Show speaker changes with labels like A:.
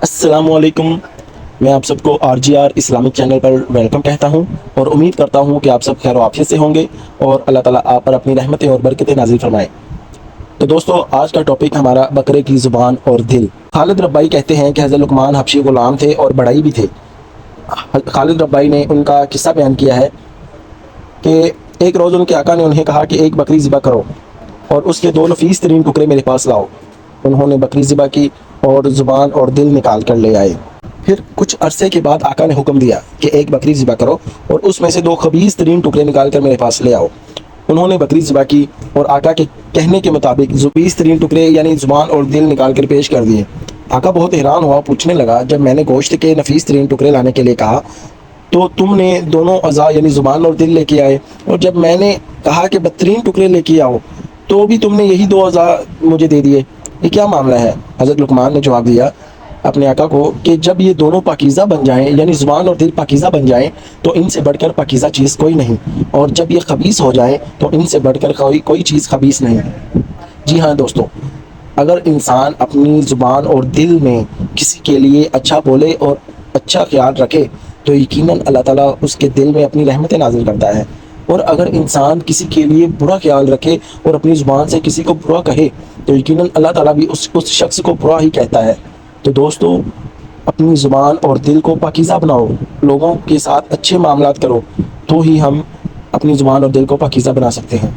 A: السلام علیکم۔ میں آپ سب کو RGR اسلامک چینل پر ویلکم کہتا ہوں اور امید کرتا ہوں کہ آپ سب خیر و عافیت سے ہوں گے اور اللہ تعالیٰ آپ پر اپنی رحمتیں اور برکتیں نازل فرمائے۔ تو دوستو، آج کا ٹاپک ہمارا بکرے کی زبان اور دل۔ خالد ربائی کہتے ہیں کہ حضرت لقمان حبشی غلام تھے اور بڑائی بھی تھے۔ خالد ربائی نے ان کا قصہ بیان کیا ہے کہ ایک روز ان کے آقا نے انہیں کہا کہ ایک بکری ذبح کرو اور اس کے 2 نفیس ترین ٹکڑے میرے پاس لاؤ۔ انہوں نے بکری ذبح کی اور زبان اور دل نکال کر لے آئے۔ پھر کچھ عرصے کے بعد آقا نے حکم دیا کہ ایک بکری ذبح کرو اور اس میں سے 2 خبیث ترین ٹکڑے نکال کر میرے پاس لے آؤ۔ انہوں نے بکری ذبح کی اور آقا کے کہنے کے مطابق خبیث ترین ٹکڑے یعنی زبان اور دل نکال کر پیش کر دیے۔ آقا بہت حیران ہوا، پوچھنے لگا، جب میں نے گوشت کے نفیس ترین ٹکڑے لانے کے لیے کہا تو تم نے دونوں اعضاء یعنی زبان اور دل لے کے آئے، اور جب میں نے کہا کہ بدترین ٹکڑے لے کے آؤ تو بھی تم نے یہی 2 اعضاء مجھے دے دیے، یہ کیا معاملہ ہے؟ حضرت لقمان نے جواب دیا اپنے آقا کو کہ جب یہ دونوں پاکیزہ بن جائیں یعنی زبان اور دل پاکیزہ بن جائیں تو ان سے بڑھ کر پاکیزہ چیز کوئی نہیں، اور جب یہ خبیث ہو جائیں تو ان سے بڑھ کر کوئی چیز خبیث نہیں۔ جی ہاں دوستو، اگر انسان اپنی زبان اور دل میں کسی کے لیے اچھا بولے اور اچھا خیال رکھے تو یقیناً اللہ تعالیٰ اس کے دل میں اپنی رحمتیں نازل کرتا ہے، اور اگر انسان کسی کے لیے برا خیال رکھے اور اپنی زبان سے کسی کو برا کہے تو یقیناً اللہ تعالیٰ بھی اس شخص کو برا ہی کہتا ہے۔ تو دوستو، اپنی زبان اور دل کو پاکیزہ بناؤ، لوگوں کے ساتھ اچھے معاملات کرو، تو ہی ہم اپنی زبان اور دل کو پاکیزہ بنا سکتے ہیں۔